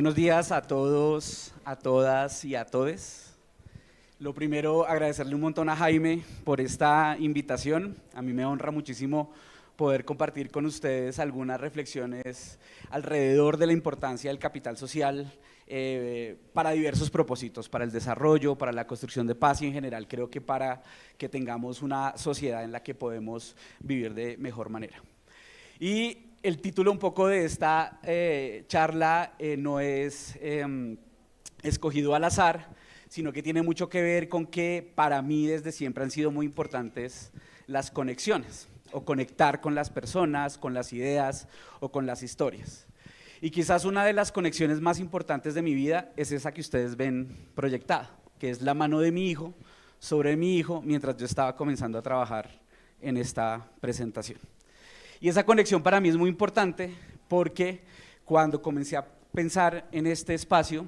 Buenos días a todos, a todas y a todes. Lo primero, agradecerle un montón a Jaime por esta invitación. A mí me honra muchísimo poder compartir con ustedes algunas reflexiones alrededor de la importancia del capital social para diversos propósitos, para el desarrollo, para la construcción de paz y en general creo que para que tengamos una sociedad en la que podemos vivir de mejor manera. Y el título un poco de esta charla no es escogido al azar, sino que tiene mucho que ver con que para mí desde siempre han sido muy importantes las conexiones, o conectar con las personas, con las ideas o con las historias. Y quizás una de las conexiones más importantes de mi vida es esa que ustedes ven proyectada, que es la mano de mi hijo sobre mi hijo mientras yo estaba comenzando a trabajar en esta presentación. Y esa conexión para mí es muy importante porque cuando comencé a pensar en este espacio,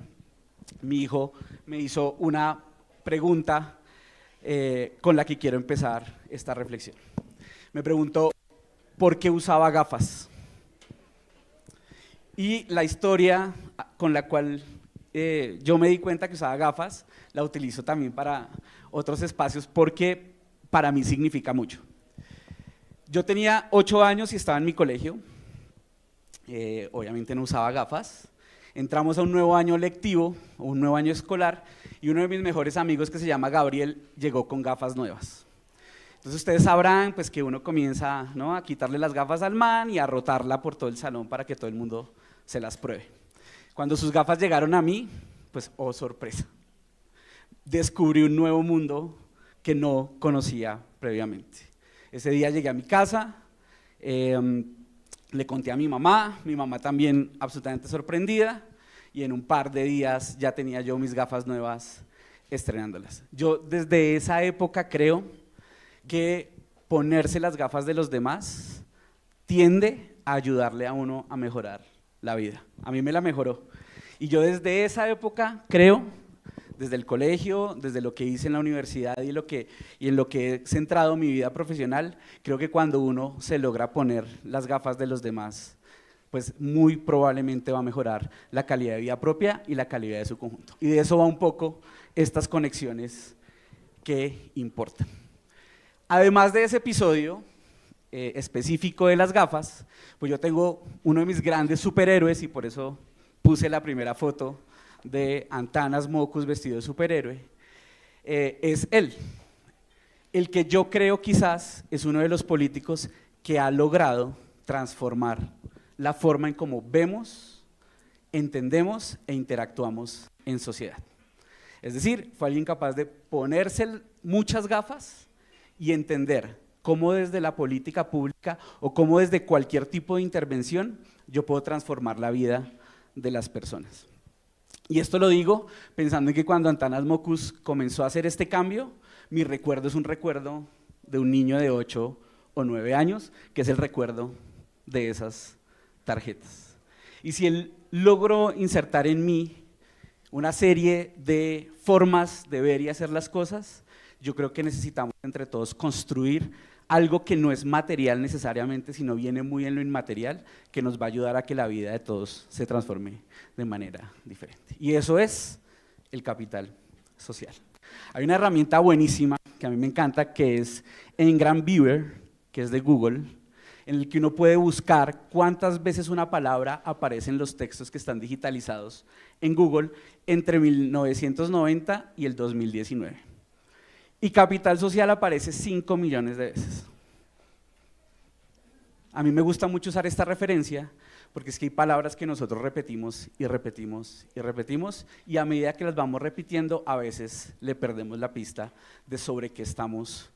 mi hijo me hizo una pregunta con la que quiero empezar esta reflexión. Me preguntó por qué usaba gafas. Y la historia con la cual yo me di cuenta que usaba gafas, la utilizo también para otros espacios porque para mí significa mucho. Yo tenía 8 años y estaba en mi colegio, obviamente no usaba gafas. Entramos a un nuevo año lectivo, un nuevo año escolar, y uno de mis mejores amigos, que se llama Gabriel, llegó con gafas nuevas. Entonces ustedes sabrán pues, que uno comienza, ¿no?, a quitarle las gafas al man y a rotarla por todo el salón para que todo el mundo se las pruebe. Cuando sus gafas llegaron a mí, pues oh sorpresa, descubrí un nuevo mundo que no conocía previamente. Ese día llegué a mi casa, le conté a mi mamá también absolutamente sorprendida, y en un par de días ya tenía yo mis gafas nuevas estrenándolas. Yo desde esa época creo que ponerse las gafas de los demás tiende a ayudarle a uno a mejorar la vida. A mí me la mejoró. Y yo desde esa época creo, desde el colegio, desde lo que hice en la universidad y en lo que he centrado mi vida profesional, creo que cuando uno se logra poner las gafas de los demás, pues muy probablemente va a mejorar la calidad de vida propia y la calidad de su conjunto. Y de eso va un poco estas conexiones que importan. Además de ese episodio específico de las gafas, pues yo tengo uno de mis grandes superhéroes y por eso puse la primera foto de Antanas Mockus vestido de superhéroe, es él, el que yo creo quizás es uno de los políticos que ha logrado transformar la forma en cómo vemos, entendemos e interactuamos en sociedad. Es decir, fue alguien capaz de ponerse muchas gafas y entender cómo desde la política pública o cómo desde cualquier tipo de intervención yo puedo transformar la vida de las personas. Y esto lo digo pensando en que cuando Antanas Mockus comenzó a hacer este cambio, mi recuerdo es un recuerdo de un niño de 8 o 9 años, que es el recuerdo de esas tarjetas. Y si él logró insertar en mí una serie de formas de ver y hacer las cosas, yo creo que necesitamos entre todos construir algo que no es material necesariamente, sino viene muy en lo inmaterial, que nos va a ayudar a que la vida de todos se transforme de manera diferente. Y eso es el capital social. Hay una herramienta buenísima que a mí me encanta, que es Ngram Viewer, que es de Google, en el que uno puede buscar cuántas veces una palabra aparece en los textos que están digitalizados en Google entre 1990 y el 2019. Y capital social aparece 5 millones de veces. A mí me gusta mucho usar esta referencia porque es que hay palabras que nosotros repetimos y repetimos y repetimos, y a medida que las vamos repitiendo a veces le perdemos la pista de sobre qué estamos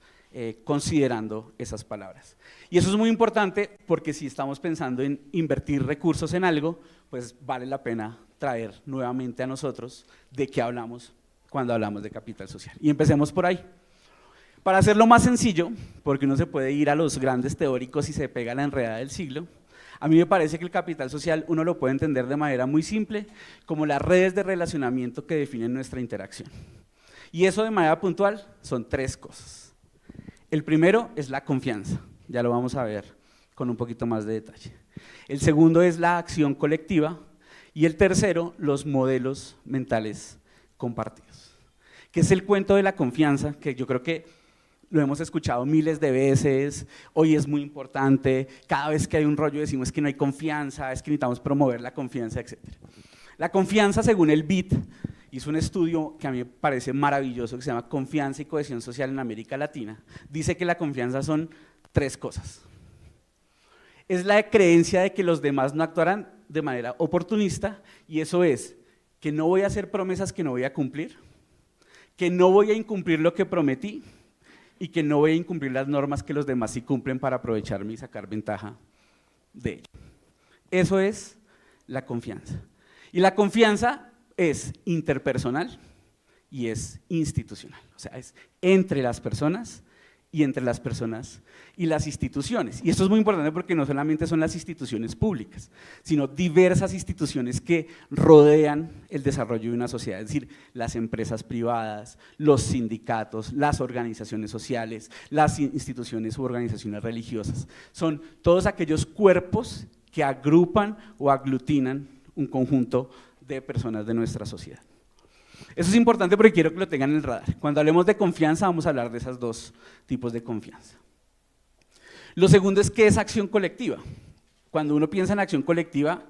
considerando esas palabras. Y eso es muy importante porque si estamos pensando en invertir recursos en algo, pues vale la pena traer nuevamente a nosotros de qué hablamos cuando hablamos de capital social. Y empecemos por ahí. Para hacerlo más sencillo, porque uno se puede ir a los grandes teóricos y se pega la enredada del siglo, a mí me parece que el capital social uno lo puede entender de manera muy simple, como las redes de relacionamiento que definen nuestra interacción. Y eso de manera puntual son 3 cosas. El primero es la confianza, ya lo vamos a ver con un poquito más de detalle. El segundo es la acción colectiva Y el tercero, los modelos mentales compartidos, que es el cuento de la confianza, que yo creo que lo hemos escuchado miles de veces, hoy es muy importante, cada vez que hay un rollo decimos que no hay confianza, es que necesitamos promover la confianza, etc. La confianza, según el BID, hizo un estudio que a mí me parece maravilloso, que se llama Confianza y Cohesión Social en América Latina, dice que la confianza son 3 cosas. Es la creencia de que los demás no actuarán de manera oportunista, y eso es que no voy a hacer promesas que no voy a cumplir, que no voy a incumplir lo que prometí y que no voy a incumplir las normas que los demás sí cumplen para aprovecharme y sacar ventaja de ello. Eso es la confianza. Y la confianza es interpersonal y es institucional, o sea, es entre las personas y entre las personas y las instituciones. Y esto es muy importante porque no solamente son las instituciones públicas, sino diversas instituciones que rodean el desarrollo de una sociedad, es decir, las empresas privadas, los sindicatos, las organizaciones sociales, las instituciones u organizaciones religiosas. Son todos aquellos cuerpos que agrupan o aglutinan un conjunto de personas de nuestra sociedad. Eso es importante porque quiero que lo tengan en el radar. Cuando hablemos de confianza vamos a hablar de esos 2 tipos de confianza. Lo segundo es ¿qué es acción colectiva? Cuando uno piensa en acción colectiva,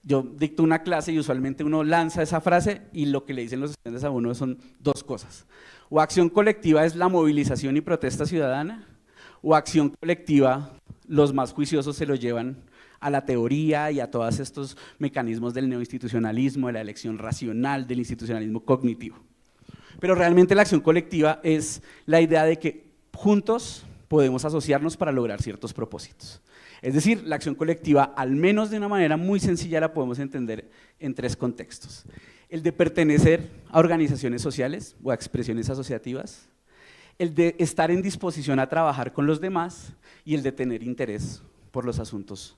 yo dicto una clase y usualmente uno lanza esa frase y lo que le dicen los estudiantes a uno son 2 cosas. O acción colectiva es la movilización y protesta ciudadana, o acción colectiva los más juiciosos se lo llevan a la teoría y a todos estos mecanismos del neoinstitucionalismo, de la elección racional, del institucionalismo cognitivo. Pero realmente la acción colectiva es la idea de que juntos podemos asociarnos para lograr ciertos propósitos. Es decir, la acción colectiva, al menos de una manera muy sencilla, la podemos entender en 3 contextos. El de pertenecer a organizaciones sociales o a expresiones asociativas, el de estar en disposición a trabajar con los demás y el de tener interés por los asuntos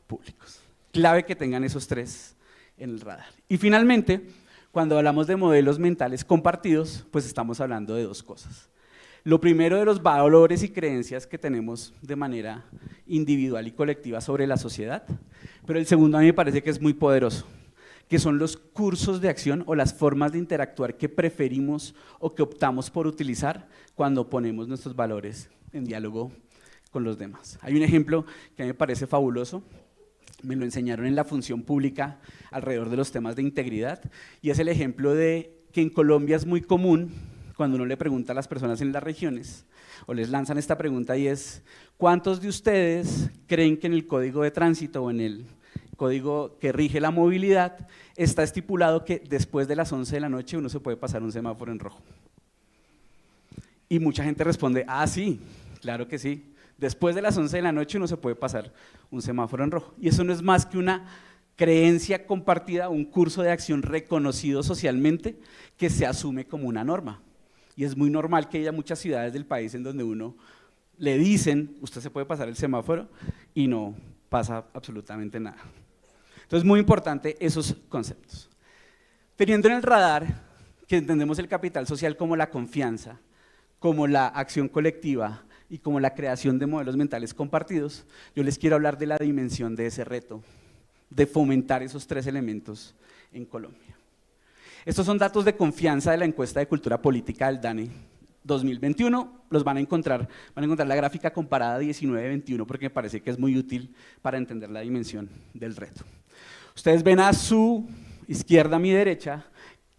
públicos. Clave que tengan esos 3 en el radar. Y finalmente, cuando hablamos de modelos mentales compartidos, pues estamos hablando de 2 cosas. Lo primero, de los valores y creencias que tenemos de manera individual y colectiva sobre la sociedad, pero el segundo a mí me parece que es muy poderoso, que son los cursos de acción o las formas de interactuar que preferimos o que optamos por utilizar cuando ponemos nuestros valores en diálogo con los demás. Hay un ejemplo que a mí me parece fabuloso, me lo enseñaron en la función pública alrededor de los temas de integridad, y es el ejemplo de que en Colombia es muy común cuando uno le pregunta a las personas en las regiones, o les lanzan esta pregunta y es, ¿cuántos de ustedes creen que en el código de tránsito o en el código que rige la movilidad está estipulado que después de las 11 de la noche uno se puede pasar un semáforo en rojo? Y mucha gente responde, ah, sí, claro que sí. Después de las 11 de la noche uno se puede pasar un semáforo en rojo. Y eso no es más que una creencia compartida, un curso de acción reconocido socialmente que se asume como una norma. Y es muy normal que haya muchas ciudades del país en donde uno le dicen, usted se puede pasar el semáforo y no pasa absolutamente nada. Entonces, muy importante esos conceptos. Teniendo en el radar que entendemos el capital social como la confianza, como la acción colectiva y como la creación de modelos mentales compartidos, yo les quiero hablar de la dimensión de ese reto, de fomentar esos 3 elementos en Colombia. Estos son datos de confianza de la encuesta de cultura política del DANE 2021, los van a encontrar la gráfica comparada 19-21 porque me parece que es muy útil para entender la dimensión del reto. Ustedes ven a su izquierda, a mi derecha,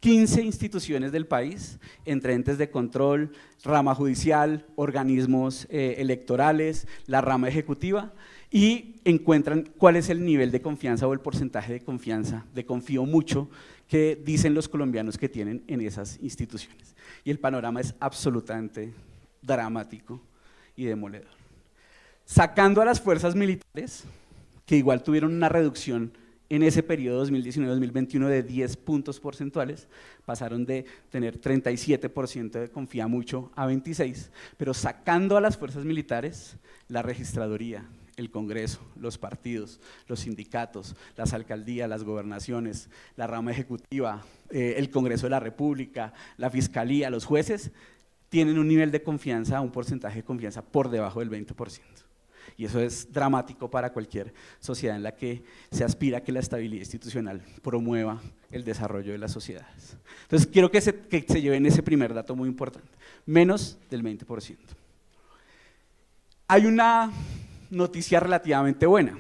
15 instituciones del país, entre entes de control, rama judicial, organismos electorales, la rama ejecutiva, y encuentran cuál es el nivel de confianza o el porcentaje de confianza, de confío mucho, que dicen los colombianos que tienen en esas instituciones. Y el panorama es absolutamente dramático y demoledor. Sacando a las fuerzas militares, que igual tuvieron una reducción en ese periodo 2019-2021 de 10 puntos porcentuales, pasaron de tener 37% de confía mucho a 26%, pero sacando a las fuerzas militares, la registraduría, el Congreso, los partidos, los sindicatos, las alcaldías, las gobernaciones, la rama ejecutiva, el Congreso de la República, la Fiscalía, los jueces, tienen un nivel de confianza, un porcentaje de confianza por debajo del 20%. Y eso es dramático para cualquier sociedad en la que se aspira a que la estabilidad institucional promueva el desarrollo de las sociedades. Entonces, quiero que se lleven ese primer dato muy importante, menos del 20%. Hay una noticia relativamente buena.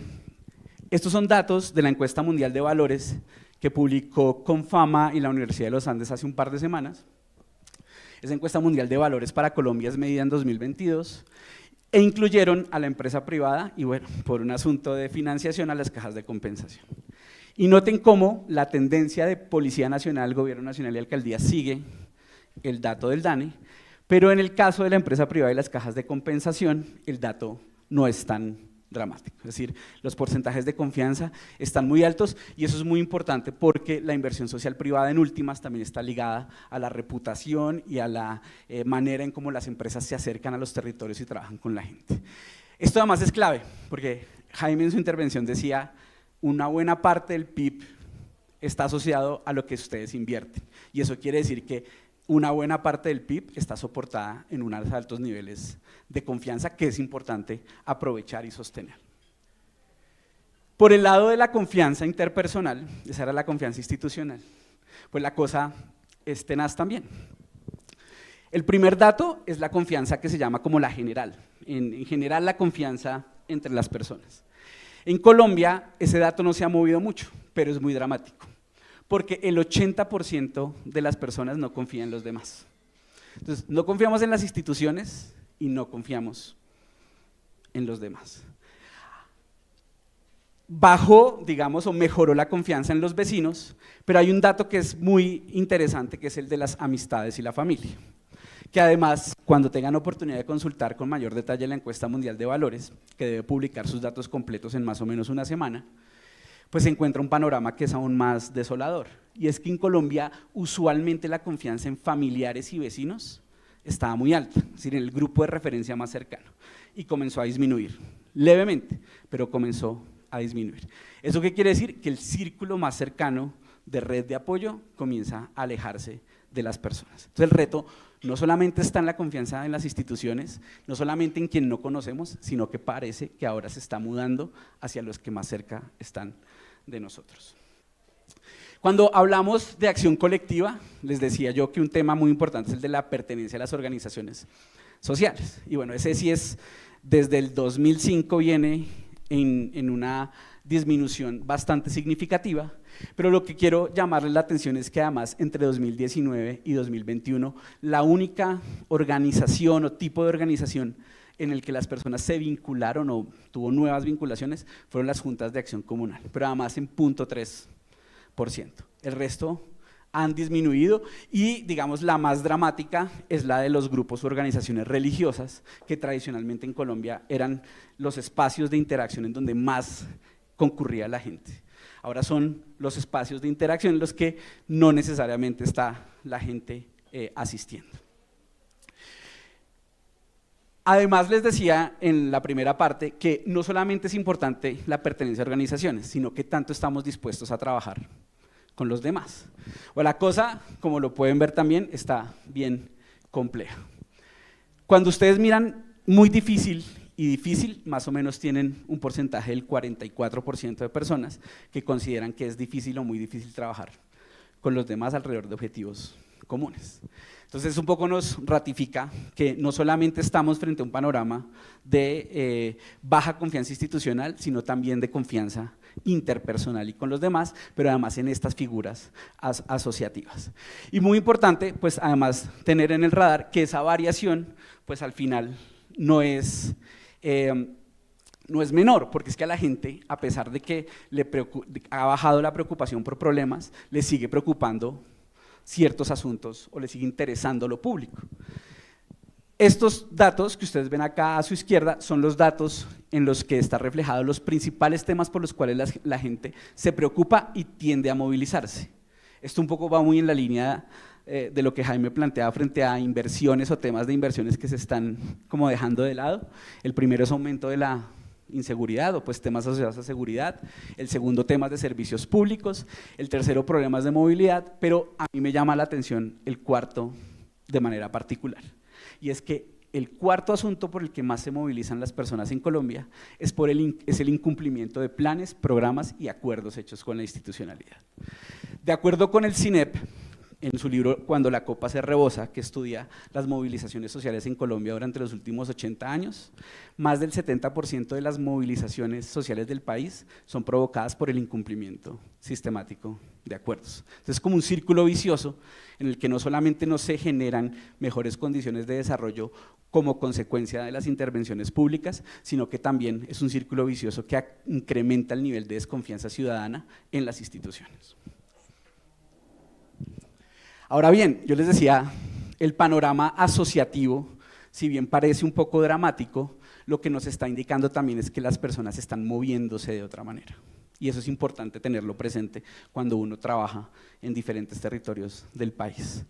Estos son datos de la encuesta mundial de valores que publicó Confama y la Universidad de los Andes hace un par de semanas. Esa encuesta mundial de valores para Colombia es medida en 2022 e incluyeron a la empresa privada y, bueno, por un asunto de financiación, a las cajas de compensación. Y noten cómo la tendencia de Policía Nacional, Gobierno Nacional y Alcaldía sigue el dato del DANE, pero en el caso de la empresa privada y las cajas de compensación, el dato no es tan dramático. Es decir, los porcentajes de confianza están muy altos y eso es muy importante porque la inversión social privada en últimas también está ligada a la reputación y a la manera en cómo las empresas se acercan a los territorios y trabajan con la gente. Esto además es clave porque Jaime en su intervención decía una buena parte del PIB está asociado a lo que ustedes invierten y eso quiere decir que una buena parte del PIB está soportada en unos altos niveles de confianza que es importante aprovechar y sostener. Por el lado de la confianza interpersonal, esa era la confianza institucional, pues la cosa es tenaz también. El primer dato es la confianza que se llama como la general, en general la confianza entre las personas. En Colombia ese dato no se ha movido mucho, pero es muy dramático. Porque el 80% de las personas no confía en los demás. Entonces, no confiamos en las instituciones y no confiamos en los demás. Bajó, digamos, o mejoró la confianza en los vecinos, pero hay un dato que es muy interesante, que es el de las amistades y la familia. Que además, cuando tengan oportunidad de consultar con mayor detalle la encuesta mundial de valores, que debe publicar sus datos completos en más o menos una semana, pues se encuentra un panorama que es aún más desolador. Y es que en Colombia usualmente la confianza en familiares y vecinos estaba muy alta, es decir, en el grupo de referencia más cercano, y comenzó a disminuir, levemente, pero comenzó a disminuir. ¿Eso qué quiere decir? Que el círculo más cercano de red de apoyo comienza a alejarse de las personas. Entonces el reto no solamente está en la confianza en las instituciones, no solamente en quien no conocemos, sino que parece que ahora se está mudando hacia los que más cerca están de nosotros. Cuando hablamos de acción colectiva, les decía yo que un tema muy importante es el de la pertenencia a las organizaciones sociales. Y bueno, ese sí es, desde el 2005 viene en una disminución bastante significativa, pero lo que quiero llamarles la atención es que además entre 2019 y 2021 la única organización o tipo de organización en el que las personas se vincularon o tuvo nuevas vinculaciones fueron las juntas de acción comunal, pero además en 0.3%. El resto han disminuido y digamos la más dramática es la de los grupos o organizaciones religiosas que tradicionalmente en Colombia eran los espacios de interacción en donde más concurría la gente. Ahora son los espacios de interacción en los que no necesariamente está la gente asistiendo. Además les decía en la primera parte que no solamente es importante la pertenencia a organizaciones, sino que tanto estamos dispuestos a trabajar con los demás. O la cosa, como lo pueden ver también, está bien compleja. Cuando ustedes miran muy difícil y difícil, más o menos tienen un porcentaje del 44% de personas que consideran que es difícil o muy difícil trabajar con los demás alrededor de objetivos comunes. Entonces un poco nos ratifica que no solamente estamos frente a un panorama de baja confianza institucional, sino también de confianza interpersonal y con los demás, pero además en estas figuras asociativas. Y muy importante, pues además tener en el radar que esa variación, pues al final no es menor, porque es que a la gente, a pesar de que ha bajado la preocupación por problemas, le sigue preocupando ciertos asuntos o le sigue interesando lo público. Estos datos que ustedes ven acá a su izquierda son los datos en los que están reflejados los principales temas por los cuales la gente se preocupa y tiende a movilizarse. Esto un poco va muy en la línea de lo que Jaime planteaba frente a inversiones o temas de inversiones que se están como dejando de lado. El primero es aumento de la inseguridad o pues temas asociados a seguridad, el segundo temas de servicios públicos, el tercero problemas de movilidad, pero a mí me llama la atención el cuarto de manera particular y es que el cuarto asunto por el que más se movilizan las personas en Colombia es el incumplimiento de planes, programas y acuerdos hechos con la institucionalidad. De acuerdo con el CINEP, en su libro Cuando la copa se rebosa, que estudia las movilizaciones sociales en Colombia durante los últimos 80 años, más del 70% de las movilizaciones sociales del país son provocadas por el incumplimiento sistemático de acuerdos. Entonces es como un círculo vicioso en el que no solamente no se generan mejores condiciones de desarrollo como consecuencia de las intervenciones públicas, sino que también es un círculo vicioso que incrementa el nivel de desconfianza ciudadana en las instituciones. Ahora bien, yo les decía, el panorama asociativo, si bien parece un poco dramático, lo que nos está indicando también es que las personas están moviéndose de otra manera. Y eso es importante tenerlo presente cuando uno trabaja en diferentes territorios del país.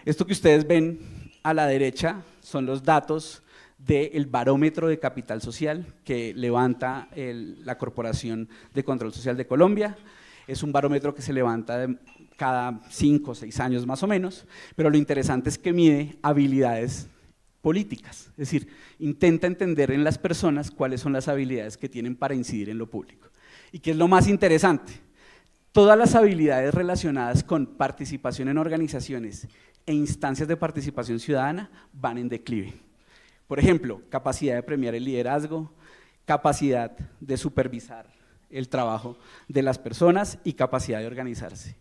Esto que ustedes ven a la derecha son los datos del barómetro de capital social que levanta la Corporación de Control Social de Colombia. Es un barómetro que se levanta cada 5 o 6 años más o menos, pero lo interesante es que mide habilidades políticas, es decir, intenta entender en las personas cuáles son las habilidades que tienen para incidir en lo público. ¿Y qué es lo más interesante? Todas las habilidades relacionadas con participación en organizaciones e instancias de participación ciudadana van en declive. Por ejemplo, capacidad de premiar el liderazgo, capacidad de supervisar el trabajo de las personas y capacidad de organizarse.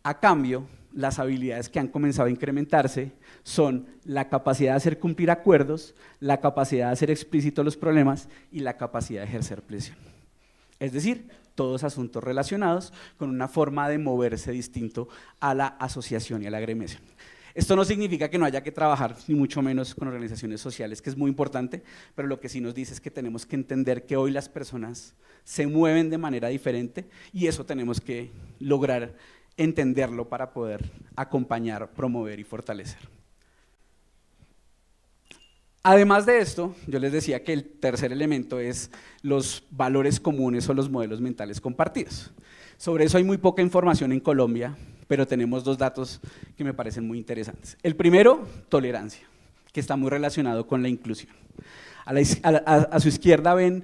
A cambio, las habilidades que han comenzado a incrementarse son la capacidad de hacer cumplir acuerdos, la capacidad de hacer explícitos los problemas y la capacidad de ejercer presión. Es decir, todos asuntos relacionados con una forma de moverse distinto a la asociación y a la agremiación. Esto no significa que no haya que trabajar, ni mucho menos con organizaciones sociales, que es muy importante, pero lo que sí nos dice es que tenemos que entender que hoy las personas se mueven de manera diferente y eso tenemos que lograr entenderlo para poder acompañar, promover y fortalecer. Además de esto, yo les decía que el tercer elemento es los valores comunes o los modelos mentales compartidos. Sobre eso hay muy poca información en Colombia, pero tenemos 2 datos que me parecen muy interesantes. El primero, tolerancia, que está muy relacionado con la inclusión. A su izquierda ven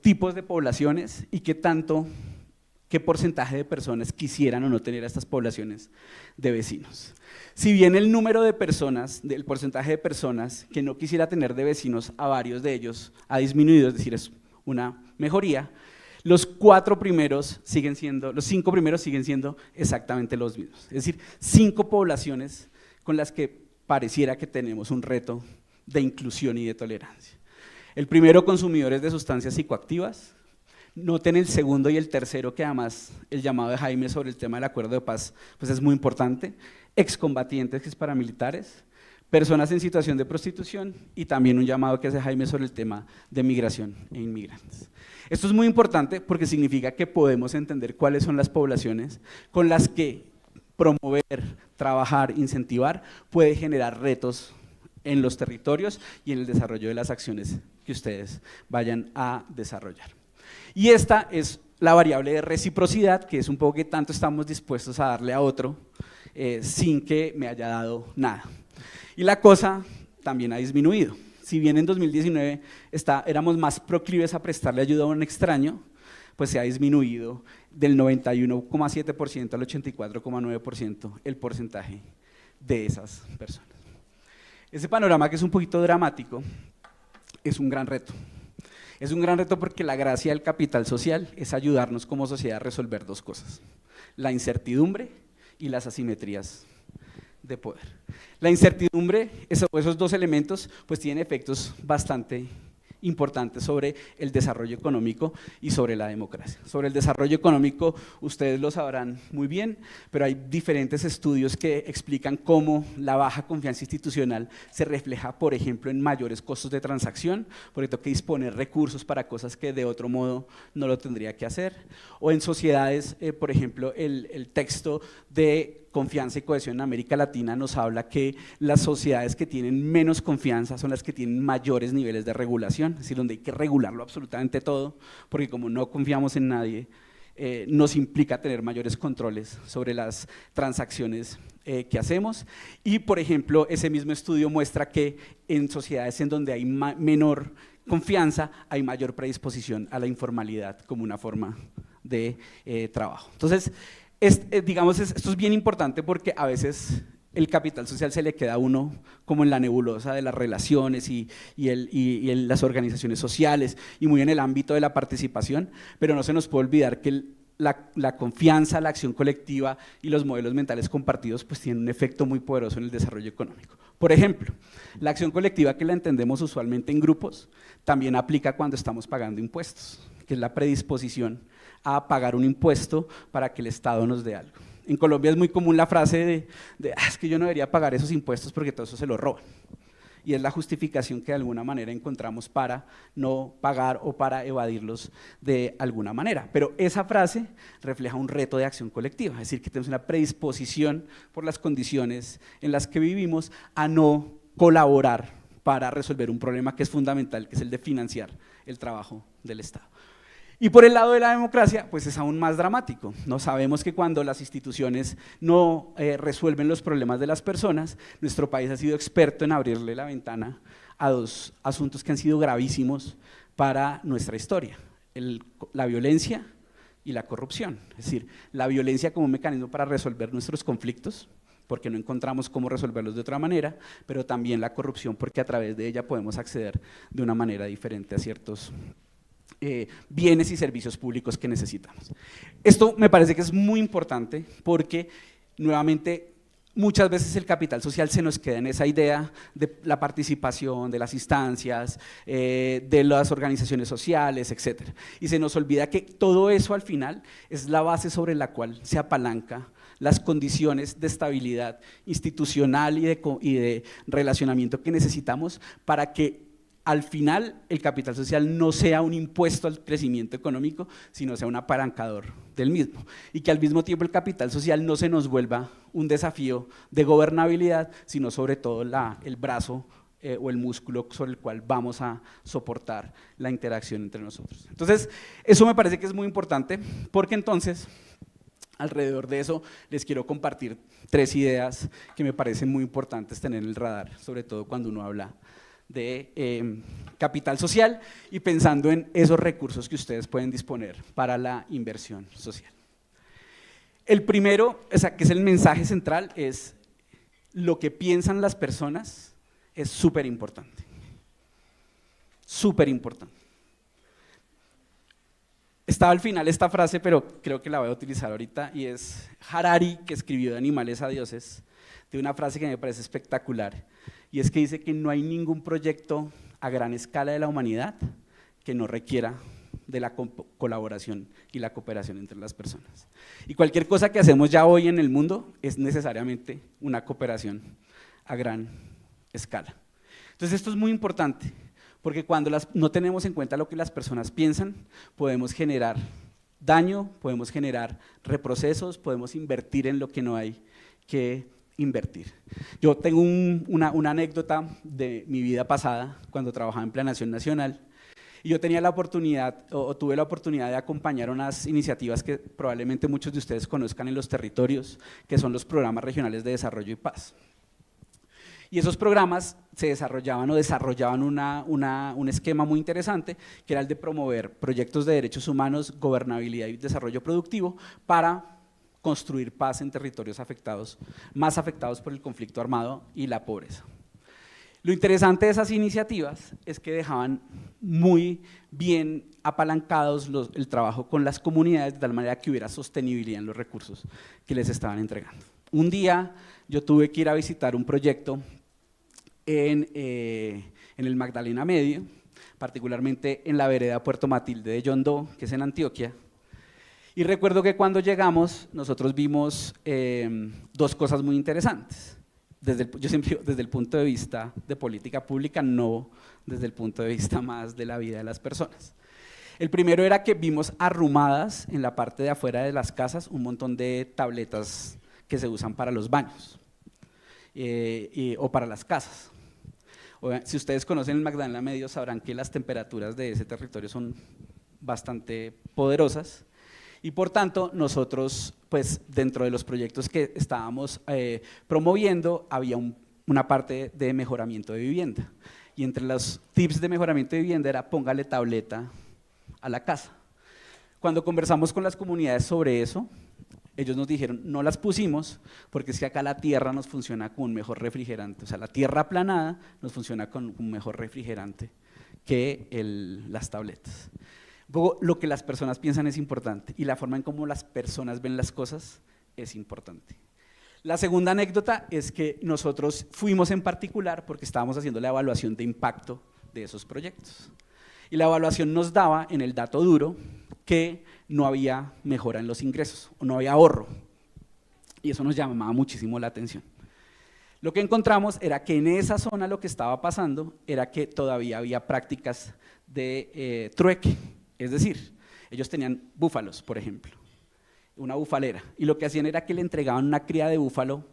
tipos de poblaciones y qué porcentaje de personas quisieran o no tener a estas poblaciones de vecinos. Si bien el número de personas, el porcentaje de personas que no quisiera tener de vecinos a varios de ellos ha disminuido, es decir, es una mejoría, los 5 primeros siguen siendo exactamente los mismos. Es decir, 5 poblaciones con las que pareciera que tenemos un reto de inclusión y de tolerancia. El primero, consumidores de sustancias psicoactivas. Noten el segundo y el tercero, que además el llamado de Jaime sobre el tema del acuerdo de paz pues es muy importante. Excombatientes, que es paramilitares, personas en situación de prostitución y también un llamado que hace Jaime sobre el tema de migración e inmigrantes. Esto es muy importante porque significa que podemos entender cuáles son las poblaciones con las que promover, trabajar, incentivar puede generar retos en los territorios y en el desarrollo de las acciones que ustedes vayan a desarrollar. Y esta es la variable de reciprocidad, que es un poco que tanto estamos dispuestos a darle a otro sin que me haya dado nada. Y la cosa también ha disminuido. Si bien en 2019 éramos más proclives a prestarle ayuda a un extraño, pues se ha disminuido del 91,7% al 84,9% el porcentaje de esas personas. Ese panorama, que es un poquito dramático, es un gran reto. Es un gran reto porque la gracia del capital social es ayudarnos como sociedad a resolver 2 cosas: la incertidumbre y las asimetrías de poder. La incertidumbre, esos 2 elementos, pues tienen efectos bastante importantes sobre el desarrollo económico y sobre la democracia. Sobre el desarrollo económico, ustedes lo sabrán muy bien, pero hay diferentes estudios que explican cómo la baja confianza institucional se refleja, por ejemplo, en mayores costos de transacción, porque tengo que disponer recursos para cosas que de otro modo no lo tendría que hacer, o en sociedades, por ejemplo, el texto de Confianza y Cohesión en América Latina nos habla que las sociedades que tienen menos confianza son las que tienen mayores niveles de regulación, es decir, donde hay que regularlo absolutamente todo, porque como no confiamos en nadie, nos implica tener mayores controles sobre las transacciones que hacemos. Y, por ejemplo, ese mismo estudio muestra que en sociedades en donde hay menor confianza, hay mayor predisposición a la informalidad como una forma de trabajo. Entonces, digamos, esto es bien importante porque a veces el capital social se le queda a uno como en la nebulosa de las relaciones y las organizaciones sociales y muy en el ámbito de la participación, pero no se nos puede olvidar que la confianza, la acción colectiva y los modelos mentales compartidos pues tienen un efecto muy poderoso en el desarrollo económico. Por ejemplo, la acción colectiva, que la entendemos usualmente en grupos, también aplica cuando estamos pagando impuestos, que es la predisposición a pagar un impuesto para que el Estado nos dé algo. En Colombia es muy común la frase es que yo no debería pagar esos impuestos porque todo eso se lo roban. Y es la justificación que de alguna manera encontramos para no pagar o para evadirlos de alguna manera. Pero esa frase refleja un reto de acción colectiva, es decir, que tenemos una predisposición por las condiciones en las que vivimos a no colaborar para resolver un problema que es fundamental, que es el de financiar el trabajo del Estado. Y por el lado de la democracia, pues es aún más dramático. No sabemos que cuando las instituciones no resuelven los problemas de las personas, nuestro país ha sido experto en abrirle la ventana a dos asuntos que han sido gravísimos para nuestra historia: la violencia y la corrupción. Es decir, la violencia como un mecanismo para resolver nuestros conflictos, porque no encontramos cómo resolverlos de otra manera, pero también la corrupción, porque a través de ella podemos acceder de una manera diferente a ciertos bienes y servicios públicos que necesitamos. Esto me parece que es muy importante porque, nuevamente, muchas veces el capital social se nos queda en esa idea de la participación, de las instancias, de las organizaciones sociales, etc. Y se nos olvida que todo eso al final es la base sobre la cual se apalanca las condiciones de estabilidad institucional y de relacionamiento que necesitamos para que al final el capital social no sea un impuesto al crecimiento económico, sino sea un apalancador del mismo. Y que al mismo tiempo el capital social no se nos vuelva un desafío de gobernabilidad, sino sobre todo el brazo o el músculo sobre el cual vamos a soportar la interacción entre nosotros. Entonces, eso me parece que es muy importante, porque entonces, alrededor de eso, les quiero compartir 3 ideas que me parecen muy importantes tener en el radar, sobre todo cuando uno habla de capital social y pensando en esos recursos que ustedes pueden disponer para la inversión social. El primero, que es el mensaje central, es lo que piensan las personas es súper importante. Súper importante. Estaba al final esta frase, pero creo que la voy a utilizar ahorita, y es Harari, que escribió De animales a dioses, de una frase que me parece espectacular, y es que dice que no hay ningún proyecto a gran escala de la humanidad que no requiera de la colaboración y la cooperación entre las personas. Y cualquier cosa que hacemos ya hoy en el mundo es necesariamente una cooperación a gran escala. Entonces esto es muy importante, porque cuando no tenemos en cuenta lo que las personas piensan, podemos generar daño, podemos generar reprocesos, podemos invertir en lo que no hay que invertir. Yo tengo una anécdota de mi vida pasada, cuando trabajaba en Planación Nacional, y yo tenía la oportunidad, o tuve la oportunidad de acompañar unas iniciativas que probablemente muchos de ustedes conozcan en los territorios, que son los programas regionales de desarrollo y paz. Y esos programas se desarrollaban un esquema muy interesante, que era el de promover proyectos de derechos humanos, gobernabilidad y desarrollo productivo para construir paz en territorios más afectados por el conflicto armado y la pobreza. Lo interesante de esas iniciativas es que dejaban muy bien apalancados el trabajo con las comunidades, de tal manera que hubiera sostenibilidad en los recursos que les estaban entregando. Un día yo tuve que ir a visitar un proyecto en el Magdalena Medio, particularmente en la vereda Puerto Matilde de Yondó, que es en Antioquia. Y recuerdo que cuando llegamos, nosotros vimos 2 cosas muy interesantes. Yo siempre digo, desde el punto de vista de política pública, no desde el punto de vista más de la vida de las personas. El primero era que vimos arrumadas en la parte de afuera de las casas un montón de tabletas que se usan para los baños o para las casas. Si ustedes conocen el Magdalena Medio, sabrán que las temperaturas de ese territorio son bastante poderosas. Y por tanto, nosotros, pues dentro de los proyectos que estábamos promoviendo, había una parte de mejoramiento de vivienda. Y entre los tips de mejoramiento de vivienda era póngale tableta a la casa. Cuando conversamos con las comunidades sobre eso, ellos nos dijeron, no las pusimos porque es que acá la tierra nos funciona con un mejor refrigerante. O sea, la tierra aplanada nos funciona con un mejor refrigerante que las tabletas. Un poco lo que las personas piensan es importante y la forma en cómo las personas ven las cosas es importante. La segunda anécdota es que nosotros fuimos en particular porque estábamos haciendo la evaluación de impacto de esos proyectos. Y la evaluación nos daba en el dato duro que no había mejora en los ingresos, o no había ahorro. Y eso nos llamaba muchísimo la atención. Lo que encontramos era que en esa zona lo que estaba pasando era que todavía había prácticas de trueque. Es decir, ellos tenían búfalos, por ejemplo, una bufalera. Y lo que hacían era que le entregaban una cría de búfalo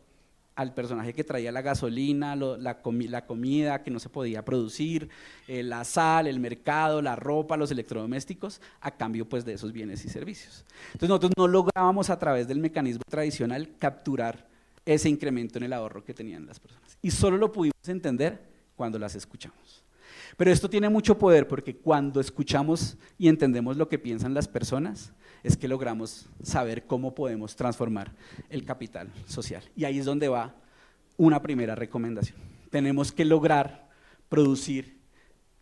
al personaje que traía la gasolina, la comida que no se podía producir, la sal, el mercado, la ropa, los electrodomésticos, a cambio pues de esos bienes y servicios. Entonces nosotros no lográbamos a través del mecanismo tradicional capturar ese incremento en el ahorro que tenían las personas. Y solo lo pudimos entender cuando las escuchamos. Pero esto tiene mucho poder porque cuando escuchamos y entendemos lo que piensan las personas, es que logramos saber cómo podemos transformar el capital social. Y ahí es donde va una primera recomendación. Tenemos que lograr producir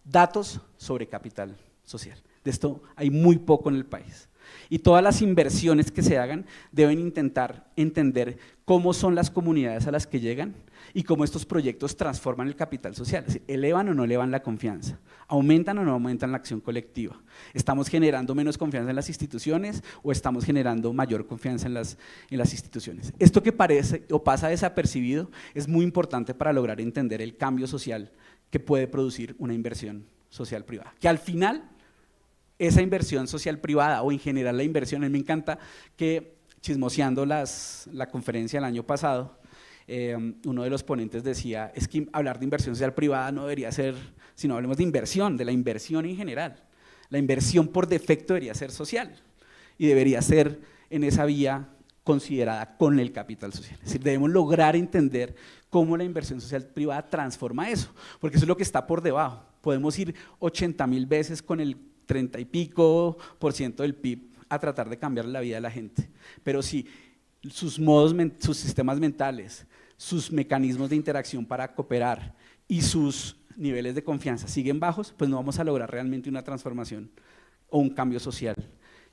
datos sobre capital social. De esto hay muy poco en el país. Y todas las inversiones que se hagan deben intentar entender cómo son las comunidades a las que llegan y cómo estos proyectos transforman el capital social, es decir, elevan o no elevan la confianza, aumentan o no aumentan la acción colectiva, estamos generando menos confianza en las instituciones o estamos generando mayor confianza en las instituciones. Esto que parece o pasa desapercibido es muy importante para lograr entender el cambio social que puede producir una inversión social privada, que al final esa inversión social privada o en general la inversión, a mí me encanta que chismoseando la conferencia del año pasado, uno de los ponentes decía, es que hablar de inversión social privada no debería ser, sino hablemos de inversión, de la inversión en general. La inversión por defecto debería ser social y debería ser en esa vía considerada con el capital social. Es decir, debemos lograr entender cómo la inversión social privada transforma eso, porque eso es lo que está por debajo. Podemos ir 80.000 veces con el 30 y pico % del PIB a tratar de cambiar la vida de la gente, pero si sus sistemas mentales, sus mecanismos de interacción para cooperar y sus niveles de confianza siguen bajos, pues no vamos a lograr realmente una transformación o un cambio social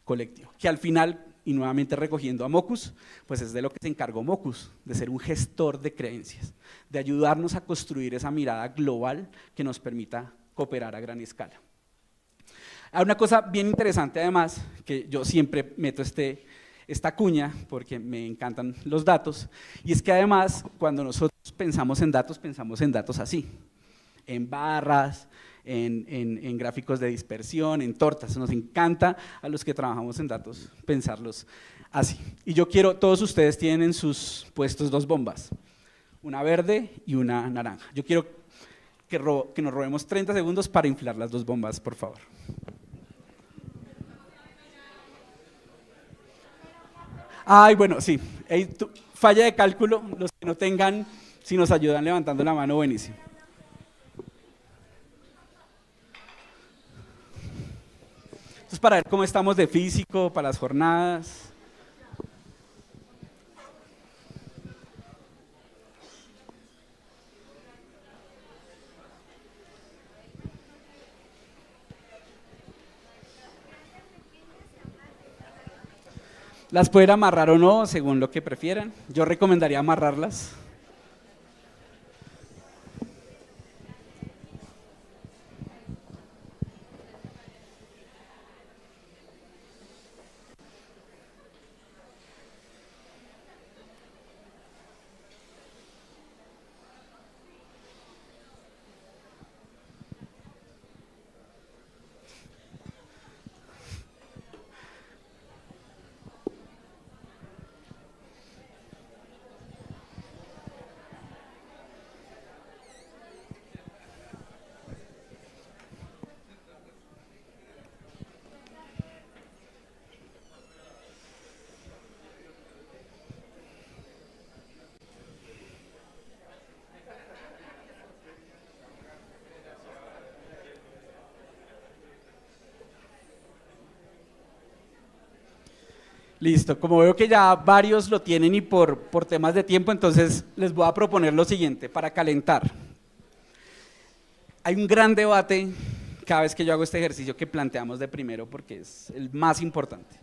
colectivo, que al final, y nuevamente recogiendo a Mocus, pues es de lo que se encargó Mocus, de ser un gestor de creencias, de ayudarnos a construir esa mirada global que nos permita cooperar a gran escala. Hay una cosa bien interesante además, que yo siempre meto esta cuña porque me encantan los datos, y es que además cuando nosotros pensamos en datos así, en barras, en gráficos de dispersión, en tortas. Nos encanta a los que trabajamos en datos pensarlos así. Y yo quiero, todos ustedes tienen en sus puestos 2 bombas, una verde y una naranja. Yo quiero que nos robemos 30 segundos para inflar las 2 bombas, por favor. Ay, bueno, sí, falla de cálculo, los que no tengan, si nos ayudan levantando la mano, buenísimo. Entonces, para ver cómo estamos de físico, para las jornadas. Las pueden amarrar o no, según lo que prefieran. Yo recomendaría amarrarlas. Listo, como veo que ya varios lo tienen y por temas de tiempo, entonces les voy a proponer lo siguiente, para calentar. Hay un gran debate cada vez que yo hago este ejercicio que planteamos de primero porque es el más importante.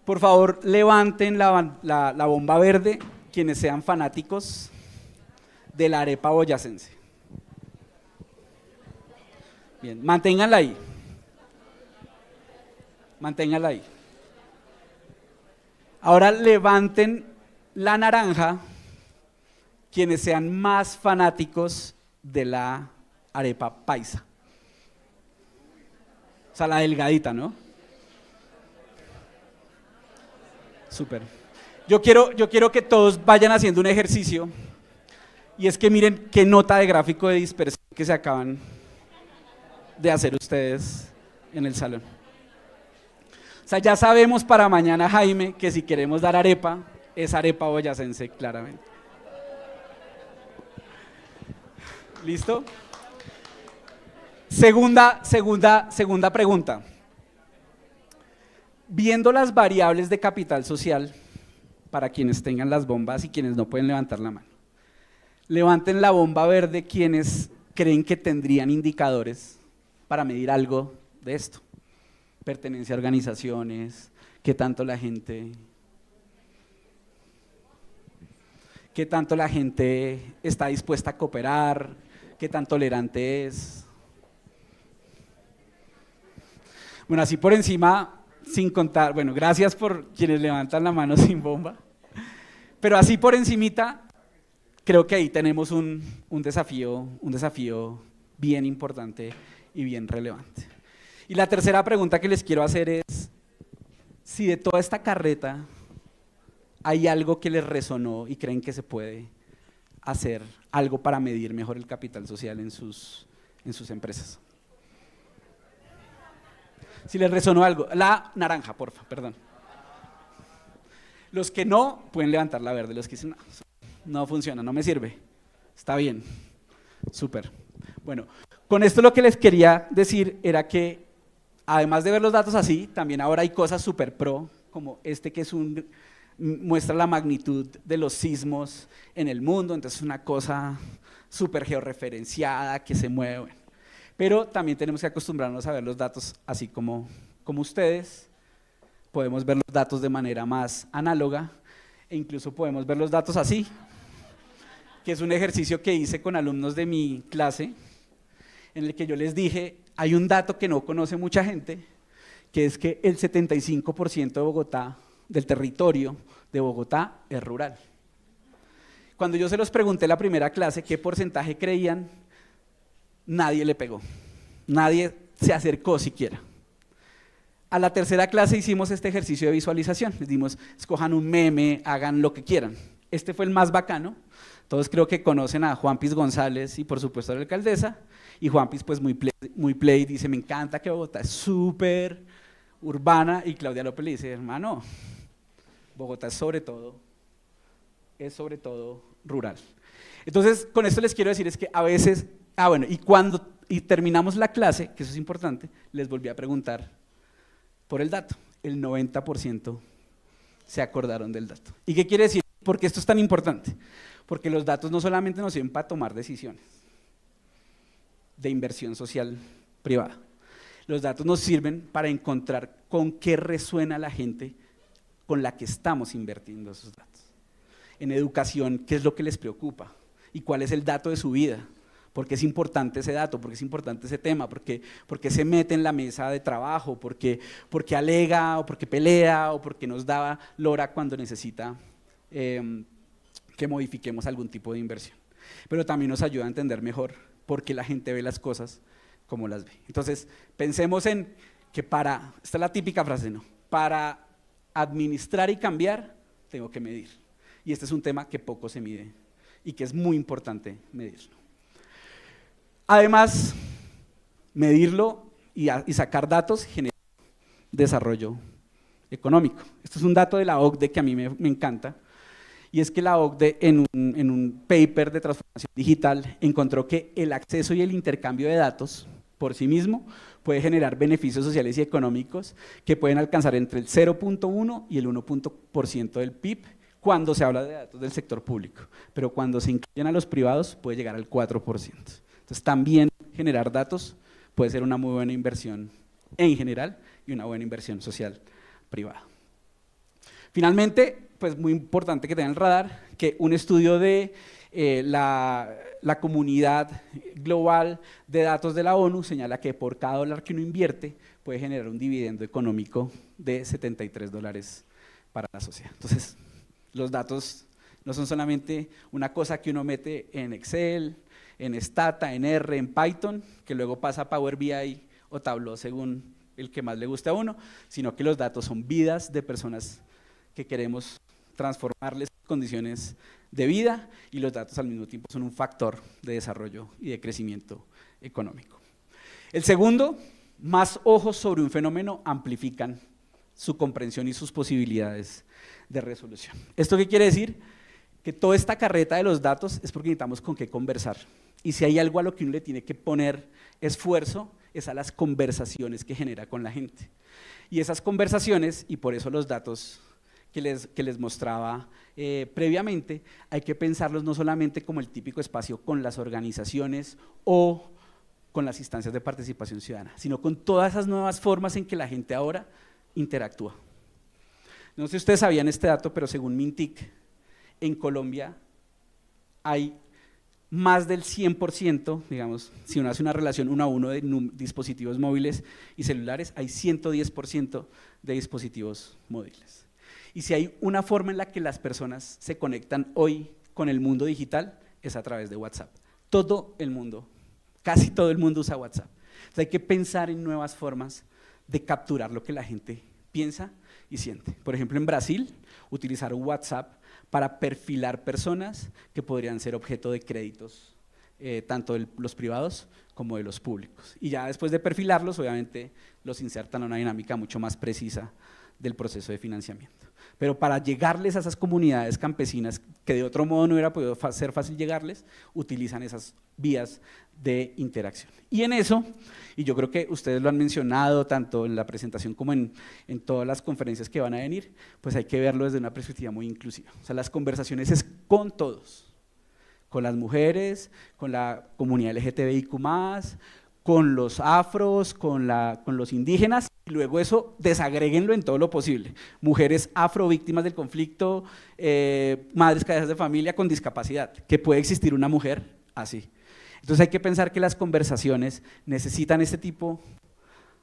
Por favor, levanten la bomba verde quienes sean fanáticos de la arepa boyacense. Bien, manténganla ahí. Manténganla ahí. Ahora levanten la naranja quienes sean más fanáticos de la arepa paisa. O sea, la delgadita, ¿no? Súper. Yo quiero que todos vayan haciendo un ejercicio y es que miren qué nota de gráfico de dispersión que se acaban de hacer ustedes en el salón. O sea, ya sabemos para mañana, Jaime, que si queremos dar arepa, es arepa boyacense, claramente. ¿Listo? Segunda pregunta. Viendo las variables de capital social, para quienes tengan las bombas y quienes no pueden levantar la mano, levanten la bomba verde quienes creen que tendrían indicadores para medir algo de esto. Pertenencia a organizaciones, qué tanto la gente está dispuesta a cooperar, qué tan tolerante es. Bueno, así por encima, sin contar, bueno, gracias por quienes levantan la mano sin bomba, pero así por encimita, creo que ahí tenemos un desafío bien importante y bien relevante. Y la tercera pregunta que les quiero hacer es, si de toda esta carreta hay algo que les resonó y creen que se puede hacer algo para medir mejor el capital social en sus empresas. Si les resonó algo, la naranja, porfa, perdón. Los que no, pueden levantar la verde, los que dicen, no funciona, no me sirve, está bien, súper. Bueno, con esto lo que les quería decir era que además de ver los datos así, también ahora hay cosas súper pro, como este que muestra la magnitud de los sismos en el mundo, entonces es una cosa súper georreferenciada, que se mueve. Pero también tenemos que acostumbrarnos a ver los datos así como ustedes, podemos ver los datos de manera más análoga, e incluso podemos ver los datos así, que es un ejercicio que hice con alumnos de mi clase, en el que yo les dije, hay un dato que no conoce mucha gente, que es que el 75% de Bogotá, del territorio de Bogotá, es rural. Cuando yo se los pregunté en la primera clase qué porcentaje creían, nadie le pegó, nadie se acercó siquiera. A la tercera clase hicimos este ejercicio de visualización, les dimos, escojan un meme, hagan lo que quieran. Este fue el más bacano, todos creo que conocen a Juanpis González y por supuesto a la alcaldesa, y Juanpis pues muy play, dice, me encanta que Bogotá es súper urbana, y Claudia López le dice, hermano, Bogotá es sobre todo rural. Entonces, con esto les quiero decir es que a veces, bueno, cuando terminamos la clase, que eso es importante, les volví a preguntar por el dato, el 90% se acordaron del dato. ¿Y qué quiere decir? ¿Por qué esto es tan importante? Porque los datos no solamente nos sirven para tomar decisiones de inversión social privada, los datos nos sirven para encontrar con qué resuena la gente con la que estamos invirtiendo esos datos. En educación, ¿qué es lo que les preocupa? ¿Y cuál es el dato de su vida? ¿Por qué es importante ese dato? ¿Por qué es importante ese tema? ¿Por qué se mete en la mesa de trabajo? ¿Por qué alega o por qué pelea o por qué nos da lora cuando necesita que modifiquemos algún tipo de inversión? Pero también nos ayuda a entender mejor por qué la gente ve las cosas como las ve. Entonces, pensemos en que esta es la típica frase, ¿no? Para administrar y cambiar, tengo que medir. Y este es un tema que poco se mide y que es muy importante medirlo. Además, medirlo y sacar datos genera desarrollo económico. Esto es un dato de la OCDE que a mí me encanta, y es que la OCDE en un paper de transformación digital encontró que el acceso y el intercambio de datos por sí mismo puede generar beneficios sociales y económicos que pueden alcanzar entre el 0.1 y el 1% del PIB cuando se habla de datos del sector público, pero cuando se incluyen a los privados puede llegar al 4%. Entonces también generar datos puede ser una muy buena inversión en general y una buena inversión social privada. Finalmente, pues muy importante que tengan el radar, que un estudio de la comunidad global de datos de la ONU señala que por cada dólar que uno invierte puede generar un dividendo económico de $73 para la sociedad. Entonces, los datos no son solamente una cosa que uno mete en Excel, en Stata, en R, en Python, que luego pasa a Power BI o Tableau según el que más le guste a uno, sino que los datos son vidas de personas que queremos transformarles condiciones de vida, y los datos al mismo tiempo son un factor de desarrollo y de crecimiento económico. El segundo, más ojos sobre un fenómeno amplifican su comprensión y sus posibilidades de resolución. ¿Esto qué quiere decir? Que toda esta carreta de los datos es porque necesitamos con qué conversar, y si hay algo a lo que uno le tiene que poner esfuerzo es a las conversaciones que genera con la gente. Y esas conversaciones, y por eso los datos que les mostraba previamente, hay que pensarlos no solamente como el típico espacio con las organizaciones o con las instancias de participación ciudadana, sino con todas esas nuevas formas en que la gente ahora interactúa. No sé si ustedes sabían este dato, pero según Mintic, en Colombia hay más del 100%, digamos, si uno hace una relación 1 a 1 de dispositivos móviles y celulares, hay 110% de dispositivos móviles. Y si hay una forma en la que las personas se conectan hoy con el mundo digital, es a través de WhatsApp. Todo el mundo, casi todo el mundo usa WhatsApp. Entonces hay que pensar en nuevas formas de capturar lo que la gente piensa y siente. Por ejemplo, en Brasil utilizaron WhatsApp para perfilar personas que podrían ser objeto de créditos, tanto de los privados como de los públicos. Y ya después de perfilarlos, obviamente los insertan a una dinámica mucho más precisa del proceso de financiamiento. Pero para llegarles a esas comunidades campesinas que de otro modo no hubiera podido ser fácil llegarles, utilizan esas vías de interacción. Y en eso, y yo creo que ustedes lo han mencionado tanto en la presentación como en todas las conferencias que van a venir, pues hay que verlo desde una perspectiva muy inclusiva. O sea, las conversaciones es con todos, con las mujeres, con la comunidad LGTBIQ+, con los afros, con los indígenas, y luego eso desagréguenlo en todo lo posible. Mujeres afro víctimas del conflicto, madres cabezas de familia con discapacidad, que puede existir una mujer así. Entonces hay que pensar que las conversaciones necesitan este tipo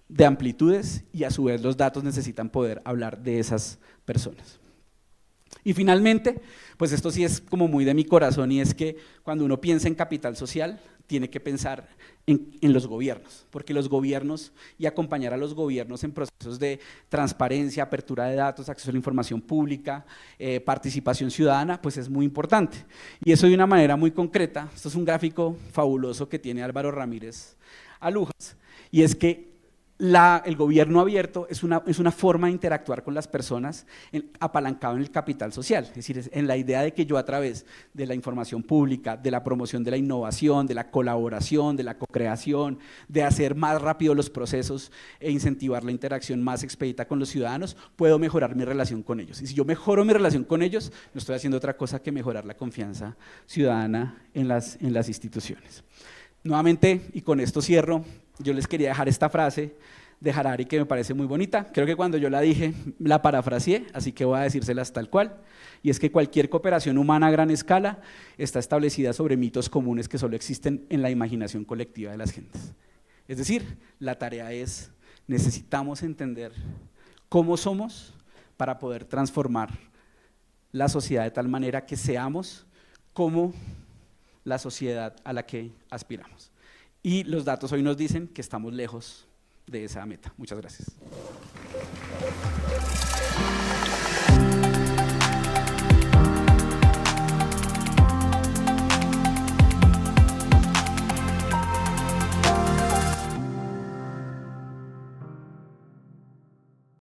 de amplitudes y a su vez los datos necesitan poder hablar de esas personas. Y finalmente, pues esto sí es como muy de mi corazón, y es que cuando uno piensa en capital social, tiene que pensar en los gobiernos, porque los gobiernos y acompañar a los gobiernos en procesos de transparencia, apertura de datos, acceso a la información pública, participación ciudadana, pues es muy importante. Y eso de una manera muy concreta, esto es un gráfico fabuloso que tiene Álvaro Ramírez Alujas, y es que el gobierno abierto es una forma de interactuar con las personas apalancado en el capital social, es decir, en la idea de que yo a través de la información pública, de la promoción de la innovación, de la colaboración, de la co-creación, de hacer más rápido los procesos e incentivar la interacción más expedita con los ciudadanos, puedo mejorar mi relación con ellos. Y si yo mejoro mi relación con ellos, no estoy haciendo otra cosa que mejorar la confianza ciudadana en las instituciones. Nuevamente, y con esto cierro, yo les quería dejar esta frase de Harari que me parece muy bonita. Creo que cuando yo la dije, la parafraseé, así que voy a decírselas tal cual. Y es que cualquier cooperación humana a gran escala está establecida sobre mitos comunes que solo existen en la imaginación colectiva de las gentes. Es decir, la tarea es, necesitamos entender cómo somos para poder transformar la sociedad de tal manera que seamos como la sociedad a la que aspiramos. Y los datos hoy nos dicen que estamos lejos de esa meta. Muchas gracias.